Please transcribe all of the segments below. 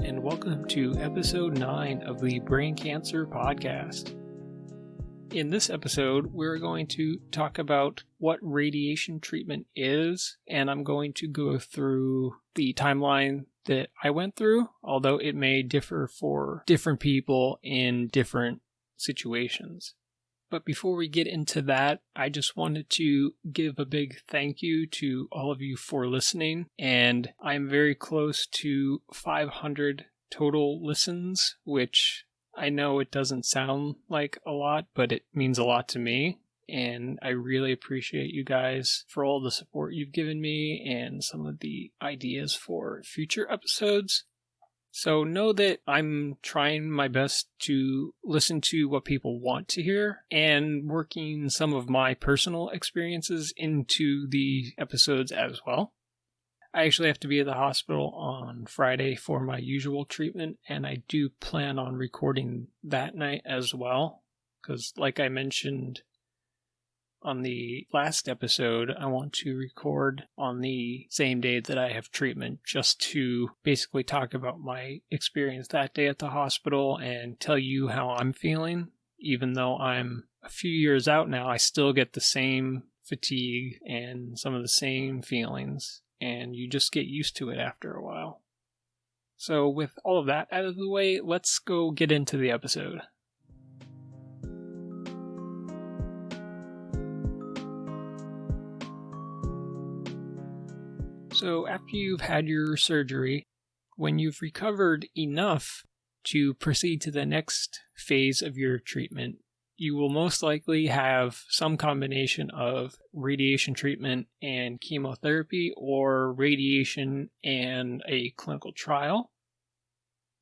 and welcome to episode 9 of the Brain Cancer Podcast. In this episode, we're going to talk about what radiation treatment is, and I'm going to go through the timeline that I went through, although it may differ for different people in different situations. But before we get into that, I just wanted to give a big thank you to all of you for listening, and I'm very close to 500 total listens, which I know it doesn't sound like a lot, but it means a lot to me, and I really appreciate you guys for all the support you've given me and some of the ideas for future episodes. So know that I'm trying my best to listen to what people want to hear and working some of my personal experiences into the episodes as well. I actually have to be at the hospital on Friday for my usual treatment, and I do plan on recording that night as well, because like I mentioned on the last episode, I want to record on the same day that I have treatment just to basically talk about my experience that day at the hospital and tell you how I'm feeling. Even though I'm a few years out now, I still get the same fatigue and some of the same feelings, and you just get used to it after a while. So with all of that out of the way, let's go get into the episode. So after you've had your surgery, when you've recovered enough to proceed to the next phase of your treatment, you will most likely have some combination of radiation treatment and chemotherapy or radiation and a clinical trial.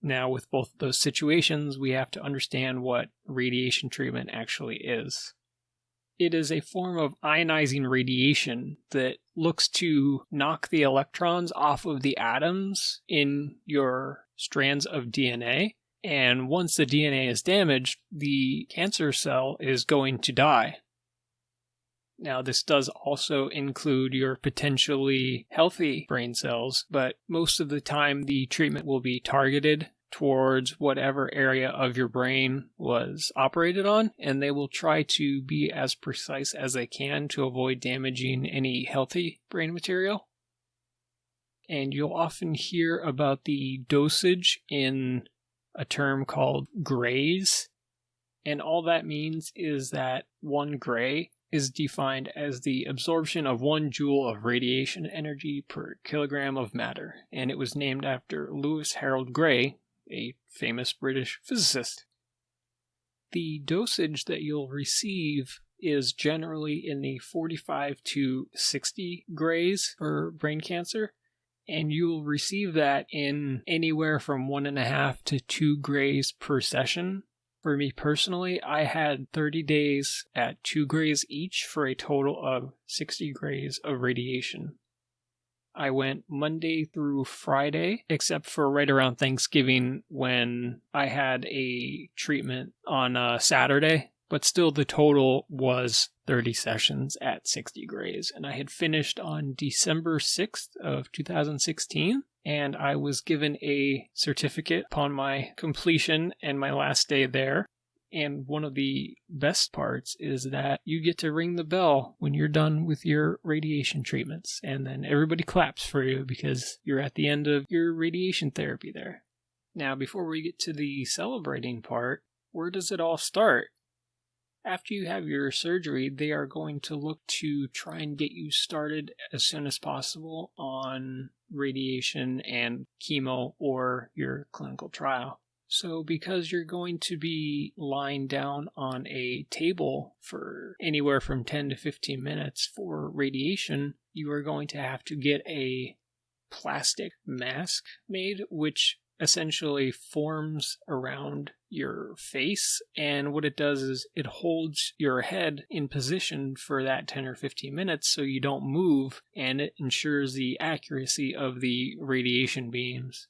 Now, with both of those situations, we have to understand what radiation treatment actually is. It is a form of ionizing radiation that looks to knock the electrons off of the atoms in your strands of DNA. And once the DNA is damaged, the cancer cell is going to die. Now, this does also include your potentially healthy brain cells, but most of the time the treatment will be targeted towards whatever area of your brain was operated on, and they will try to be as precise as they can to avoid damaging any healthy brain material. And you'll often hear about the dosage in a term called grays, and all that means is that 1 gray is defined as the absorption of 1 joule of radiation energy per kilogram of matter, and it was named after Lewis Harold Gray, a famous British physicist. The dosage that you'll receive is generally in the 45 to 60 grays for brain cancer, and you'll receive that in anywhere from 1.5 to 2 grays per session. For me personally, I had 30 days at 2 grays each for a total of 60 grays of radiation. I went Monday through Friday, except for right around Thanksgiving when I had a treatment on Saturday, but still the total was 30 sessions at 60 grays, and I had finished on December 6th of 2016, and I was given a certificate upon my completion and my last day there. And one of the best parts is that you get to ring the bell when you're done with your radiation treatments, and then everybody claps for you because you're at the end of your radiation therapy there. Now, before we get to the celebrating part, where does it all start? After you have your surgery, they are going to look to try and get you started as soon as possible on radiation and chemo or your clinical trial. So because you're going to be lying down on a table for anywhere from 10 to 15 minutes for radiation, you are going to have to get a plastic mask made, which essentially forms around your face. And what it does is it holds your head in position for that 10 or 15 minutes so you don't move, and it ensures the accuracy of the radiation beams.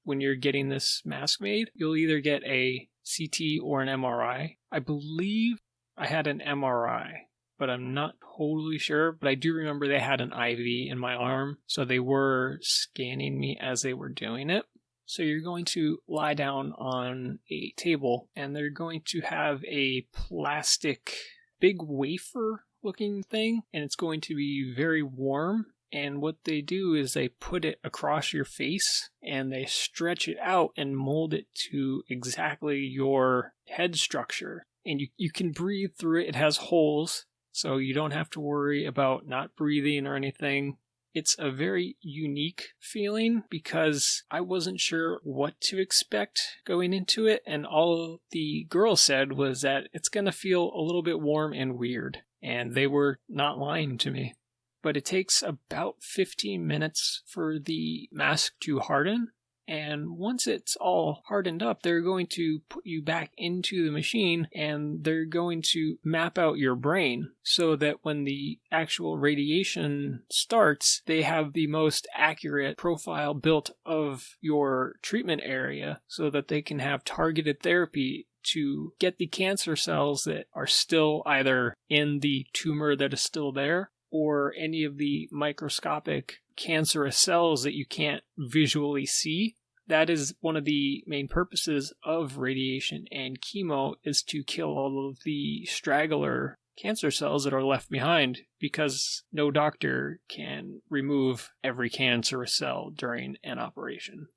When you're getting this mask made, you'll either get a CT or an MRI. I believe I had an MRI, but I'm not totally sure. But I do remember they had an IV in my arm, so they were scanning me as they were doing it. So you're going to lie down on a table, and they're going to have a plastic big wafer looking thing, and it's going to be very warm. And what they do is they put it across your face and they stretch it out and mold it to exactly your head structure. And you can breathe through it. It has holes, so you don't have to worry about not breathing or anything. It's a very unique feeling because I wasn't sure what to expect going into it, and all the girls said was that it's going to feel a little bit warm and weird, and they were not lying to me. But it takes about 15 minutes for the mask to harden, and once it's all hardened up, they're going to put you back into the machine and they're going to map out your brain so that when the actual radiation starts, they have the most accurate profile built of your treatment area so that they can have targeted therapy to get the cancer cells that are still either in the tumor that is still there or any of the microscopic cancerous cells that you can't visually see. That is one of the main purposes of radiation and chemo, is to kill all of the straggler cancer cells that are left behind, because no doctor can remove every cancerous cell during an operation.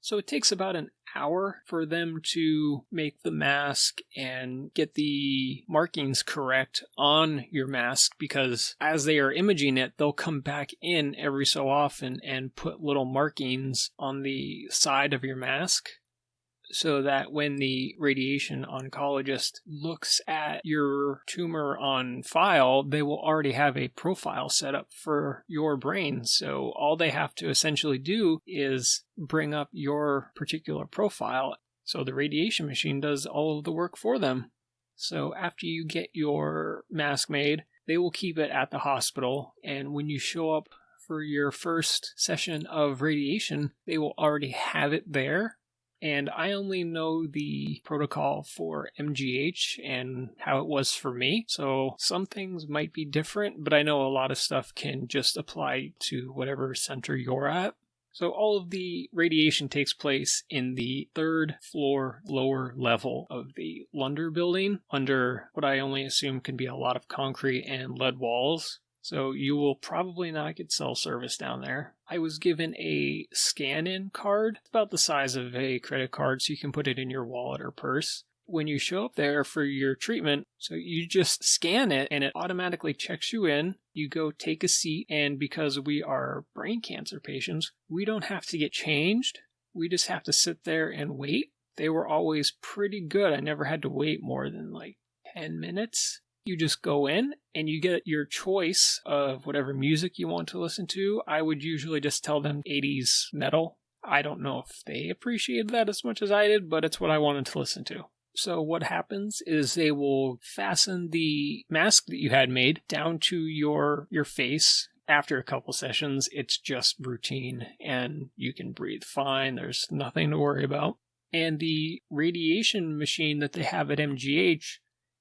So it takes about an hour for them to make the mask and get the markings correct on your mask, because as they are imaging it, they'll come back in every so often and put little markings on the side of your mask, so that when the radiation oncologist looks at your tumor on file, they will already have a profile set up for your brain. So all they have to essentially do is bring up your particular profile. So the radiation machine does all of the work for them. So after you get your mask made, they will keep it at the hospital. And when you show up for your first session of radiation, they will already have it there. And I only know the protocol for MGH and how it was for me. So some things might be different, but I know a lot of stuff can just apply to whatever center you're at. So all of the radiation takes place in the 3rd floor lower level of the Lunder building, under what I only assume can be a lot of concrete and lead walls. So you will probably not get cell service down there. I was given a scan-in card, about the size of a credit card, so you can put it in your wallet or purse. When you show up there for your treatment, so you just scan it and it automatically checks you in. You go take a seat, and because we are brain cancer patients, we don't have to get changed. We just have to sit there and wait. They were always pretty good. I never had to wait more than 10 minutes. You just go in and you get your choice of whatever music you want to listen to. I would usually just tell them 80s metal. I don't know if they appreciated that as much as I did, but it's what I wanted to listen to. So what happens is they will fasten the mask that you had made down to your face. After a couple sessions, it's just routine and you can breathe fine. There's nothing to worry about. And the radiation machine that they have at MGH,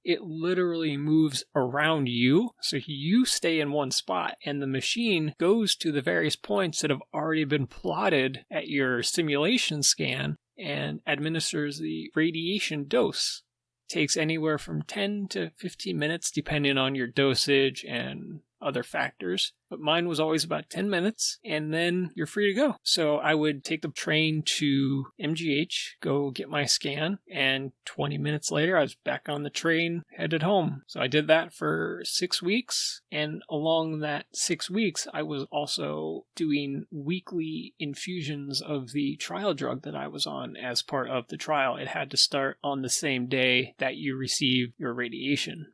it literally moves around you, so you stay in one spot, and the machine goes to the various points that have already been plotted at your simulation scan and administers the radiation dose. It takes anywhere from 10 to 15 minutes, depending on your dosage and other factors. But mine was always about 10 minutes, and then you're free to go. So I would take the train to MGH, go get my scan, and 20 minutes later I was back on the train, headed home. So I did that for 6 weeks, and along that 6 weeks I was also doing weekly infusions of the trial drug that I was on as part of the trial. It had to start on the same day that you receive your radiation.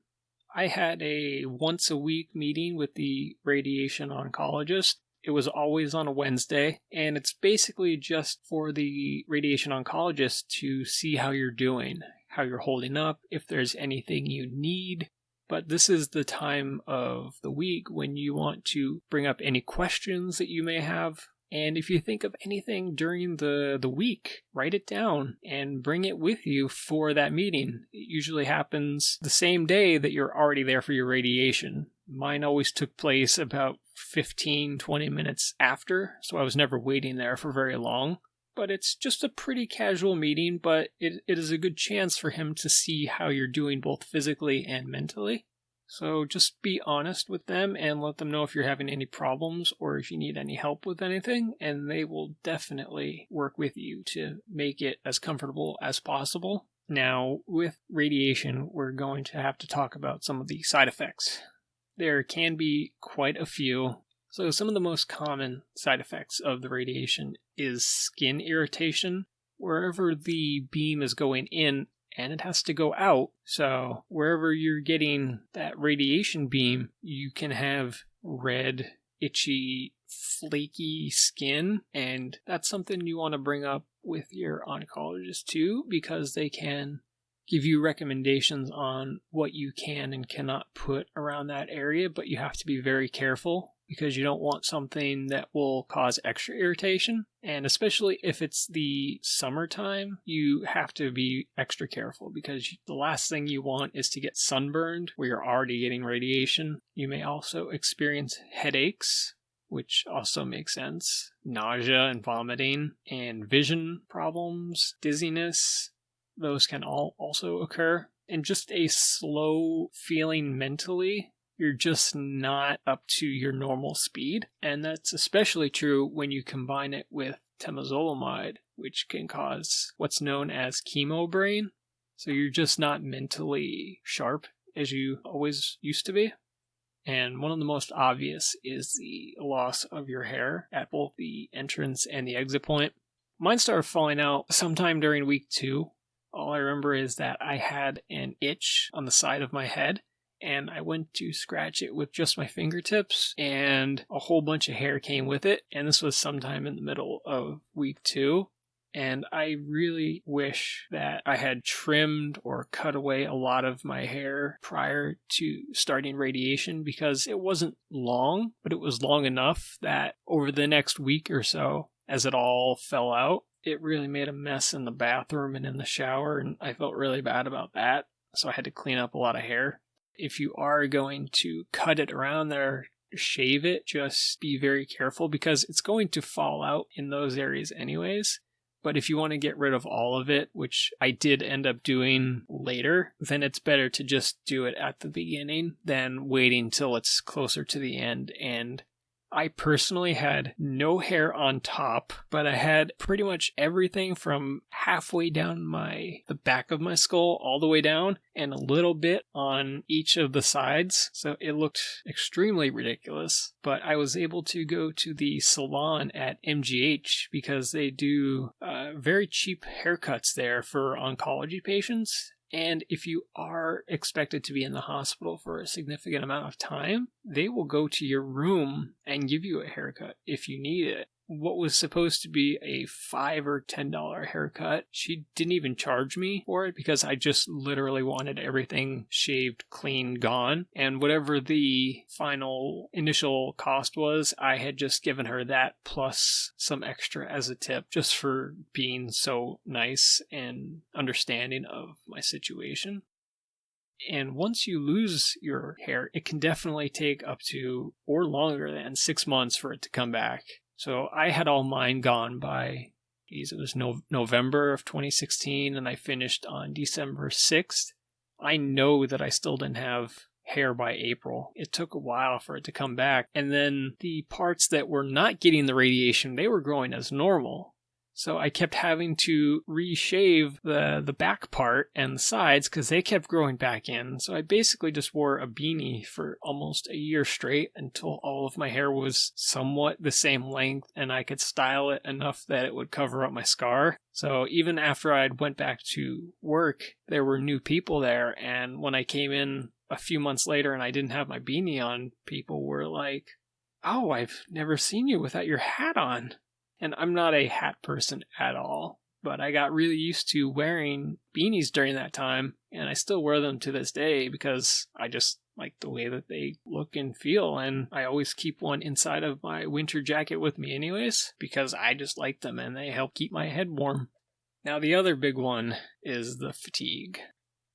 I had a once-a-week meeting with the radiation oncologist. It was always on a Wednesday, and it's basically just for the radiation oncologist to see how you're doing, how you're holding up, if there's anything you need. But this is the time of the week when you want to bring up any questions that you may have. And if you think of anything during the week, write it down and bring it with you for that meeting. It usually happens the same day that you're already there for your radiation. Mine always took place about 15-20 minutes after, so I was never waiting there for very long. but it's just a pretty casual meeting, but it is a good chance for him to see how you're doing both physically and mentally. So just be honest with them and let them know if you're having any problems or if you need any help with anything, and they will definitely work with you to make it as comfortable as possible. Now, with radiation, we're going to have to talk about some of the side effects. There can be quite a few. So some of the most common side effects of the radiation is skin irritation. Wherever the beam is going in, and it has to go out. So wherever you're getting that radiation beam, you can have red, itchy, flaky skin. And that's something you want to bring up with your oncologist too, because they can give you recommendations on what you can and cannot put around that area, but you have to be very careful because you don't want something that will cause extra irritation. And especially if it's the summertime, you have to be extra careful because the last thing you want is to get sunburned where you're already getting radiation. You may also experience headaches, which also makes sense, nausea and vomiting, and vision problems, dizziness. Those can all also occur. And just a slow feeling mentally. You're just not up to your normal speed. And that's especially true when you combine it with temozolomide, which can cause what's known as chemo brain. So you're just not mentally sharp as you always used to be. And one of the most obvious is the loss of your hair at both the entrance and the exit point. Mine started falling out sometime during week 2. All I remember is that I had an itch on the side of my head, and I went to scratch it with just my fingertips, and a whole bunch of hair came with it, and this was sometime in the middle of week 2. And I really wish that I had trimmed or cut away a lot of my hair prior to starting radiation, because it wasn't long, but it was long enough that over the next week or so, as it all fell out, it really made a mess in the bathroom and in the shower, and I felt really bad about that. So I had to clean up a lot of hair. If you are going to cut it around there, shave it, just be very careful because it's going to fall out in those areas anyways. But if you want to get rid of all of it, which I did end up doing later, then it's better to just do it at the beginning than waiting till it's closer to the end. And I personally had no hair on top, but I had pretty much everything from halfway down the back of my skull all the way down and a little bit on each of the sides. So it looked extremely ridiculous, but I was able to go to the salon at MGH because they do very cheap haircuts there for oncology patients. And if you are expected to be in the hospital for a significant amount of time, they will go to your room and give you a haircut if you need it. What was supposed to be a $5 or $10 haircut, she didn't even charge me for it because I just literally wanted everything shaved, clean, gone. And whatever the final initial cost was, I had just given her that plus some extra as a tip just for being so nice and understanding of my situation. And once you lose your hair, it can definitely take up to or longer than 6 months for it to come back. So I had all mine gone by, it was November of 2016, and I finished on December 6th. I know that I still didn't have hair by April. It took a while for it to come back. And then the parts that were not getting the radiation, they were growing as normal. So I kept having to reshave the back part and the sides because they kept growing back in. So I basically just wore a beanie for almost a year straight until all of my hair was somewhat the same length and I could style it enough that it would cover up my scar. So even after I went back to work, there were new people there. And when I came in a few months later and I didn't have my beanie on, people were like, "Oh, I've never seen you without your hat on." And I'm not a hat person at all, but I got really used to wearing beanies during that time, and I still wear them to this day because I just like the way that they look and feel, and I always keep one inside of my winter jacket with me anyways, because I just like them and they help keep my head warm. Now the other big one is the fatigue.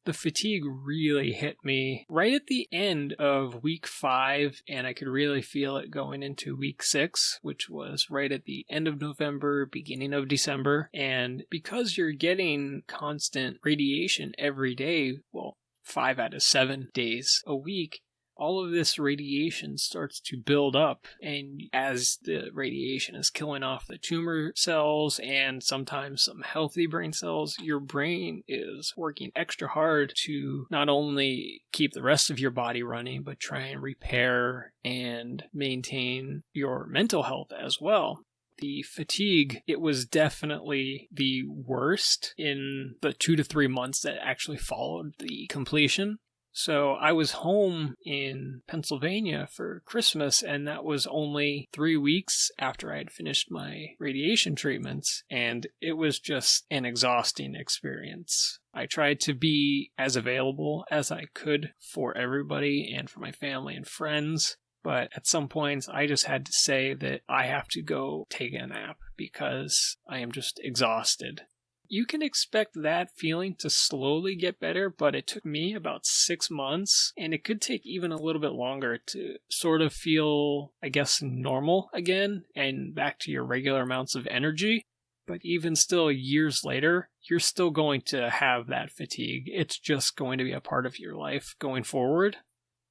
The fatigue really hit me right at the end of week 5, and I could really feel it going into week 6, which was right at the end of November, beginning of December. And because you're getting constant radiation every day, well, 5 out of 7 days a week, all of this radiation starts to build up, and as the radiation is killing off the tumor cells and sometimes some healthy brain cells, your brain is working extra hard to not only keep the rest of your body running, but try and repair and maintain your mental health as well. The fatigue, it was definitely the worst in the 2 to 3 months that actually followed the completion. So I was home in Pennsylvania for Christmas, and that was only 3 weeks after I had finished my radiation treatments, and it was just an exhausting experience. I tried to be as available as I could for everybody and for my family and friends, but at some points I just had to say that I have to go take a nap because I am just exhausted. You can expect that feeling to slowly get better, but it took me about 6 months, and it could take even a little bit longer to sort of feel, I guess, normal again and back to your regular amounts of energy. But even still, years later, you're still going to have that fatigue. It's just going to be a part of your life going forward.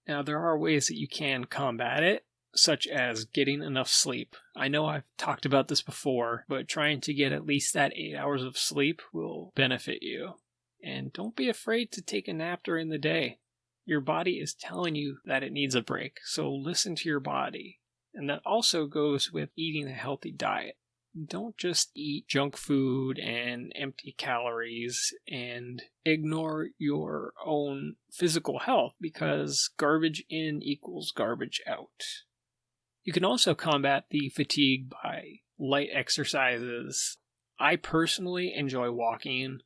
Now, there are ways that you can combat it, such as getting enough sleep. I know I've talked about this before, but trying to get at least that 8 hours of sleep will benefit you. And don't be afraid to take a nap during the day. Your body is telling you that it needs a break, so listen to your body. And that also goes with eating a healthy diet. Don't just eat junk food and empty calories and ignore your own physical health, because garbage in equals garbage out. You can also combat the fatigue by light exercises. I personally enjoy walking.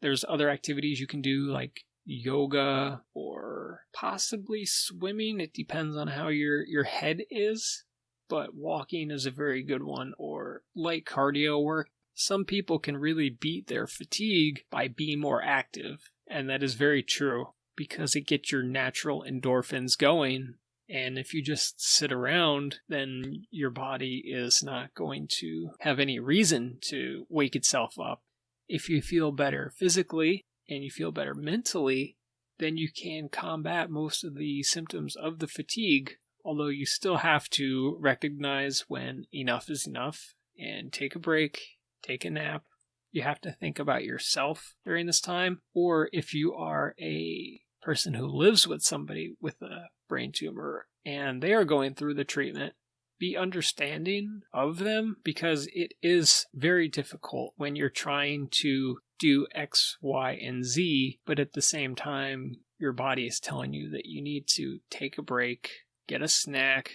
There's other activities you can do like yoga or possibly swimming. It depends on how your head is, but walking is a very good one, or light cardio work. Some people can really beat their fatigue by being more active, and that is very true because it gets your natural endorphins going. And if you just sit around, then your body is not going to have any reason to wake itself up. If you feel better physically and you feel better mentally, then you can combat most of the symptoms of the fatigue, although you still have to recognize when enough is enough and take a break, take a nap. You have to think about yourself during this time, or if you are a person who lives with somebody with a brain tumor and they are going through the treatment, be understanding of them, because it is very difficult when you're trying to do X, Y, and Z, but at the same time, your body is telling you that you need to take a break, get a snack,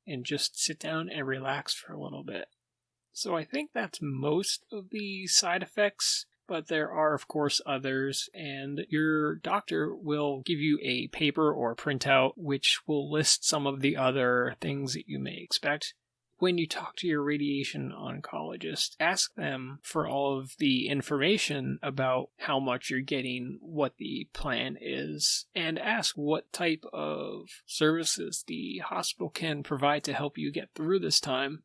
and just sit down and relax for a little bit. So I think that's most of the side effects, but there are, of course, others, and your doctor will give you a paper or printout which will list some of the other things that you may expect. When you talk to your radiation oncologist, ask them for all of the information about how much you're getting, what the plan is, and ask what type of services the hospital can provide to help you get through this time.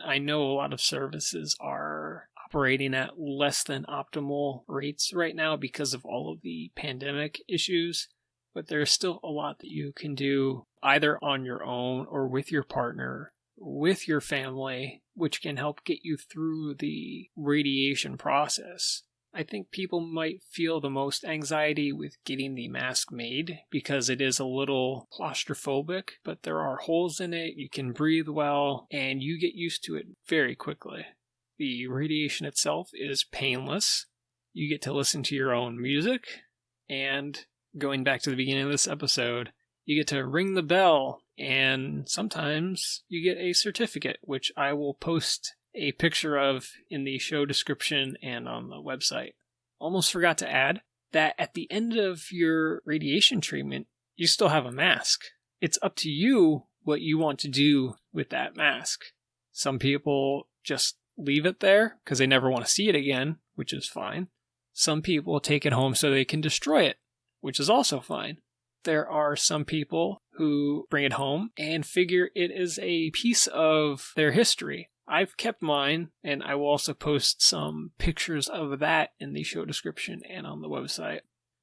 I know a lot of services are operating at less than optimal rates right now because of all of the pandemic issues, but there's still a lot that you can do either on your own or with your partner, with your family, which can help get you through the radiation process. I think people might feel the most anxiety with getting the mask made because it is a little claustrophobic, but there are holes in it, you can breathe well, and you get used to it very quickly. The radiation itself is painless. You get to listen to your own music, and going back to the beginning of this episode, you get to ring the bell, and sometimes you get a certificate, which I will post a picture of in the show description and on the website. Almost forgot to add that at the end of your radiation treatment, you still have a mask. It's up to you what you want to do with that mask. Some people just leave it there because they never want to see it again, which is fine. Some people take it home so they can destroy it, which is also fine. There are some people who bring it home and figure it is a piece of their history. I've kept mine, and I will also post some pictures of that in the show description and on the website.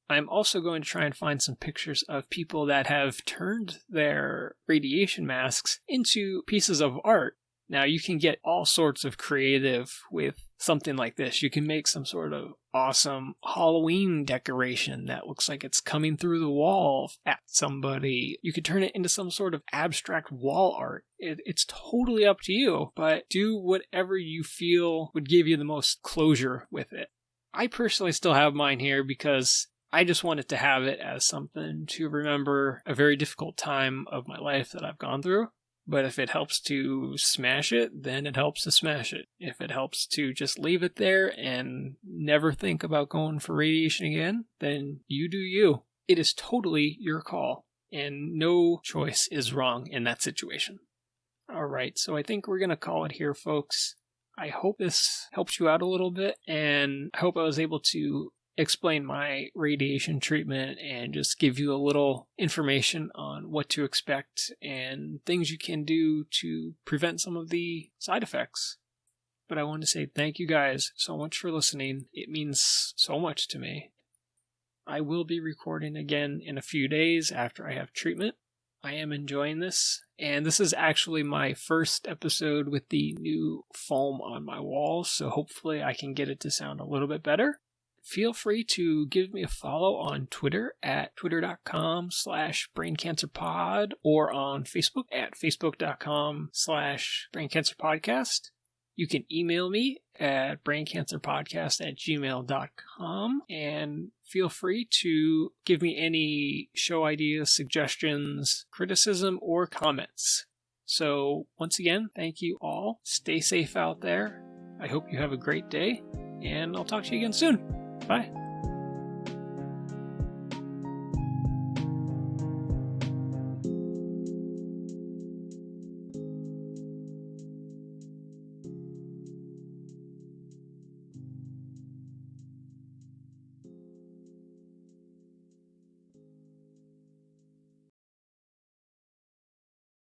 I'm also going to try and find some pictures of people that have turned their radiation masks into pieces of art. Now, you can get all sorts of creative with something like this. You can make some sort of awesome Halloween decoration that looks like it's coming through the wall at somebody. You could turn it into some sort of abstract wall art. It's totally up to you, but do whatever you feel would give you the most closure with it. I personally still have mine here because I just wanted to have it as something to remember a very difficult time of my life that I've gone through. But if it helps to smash it, then it helps to smash it. If it helps to just leave it there and never think about going for radiation again, then you do you. It is totally your call, and no choice is wrong in that situation. Alright, so I think we're going to call it here, folks. I hope this helps you out a little bit, and I hope I was able to explain my radiation treatment and just give you a little information on what to expect and things you can do to prevent some of the side effects. But I want to say thank you guys so much for listening. It means so much to me. I will be recording again in a few days after I have treatment. I am enjoying this, and this is actually my first episode with the new foam on my walls, so hopefully I can get it to sound a little bit better. Feel free to give me a follow on Twitter at twitter.com/braincancerpod or on Facebook at facebook.com/braincancerpodcast. You can email me at braincancerpodcast@gmail.com, and feel free to give me any show ideas, suggestions, criticism, or comments. So once again, thank you all. Stay safe out there. I hope you have a great day, and I'll talk to you again soon. Bye.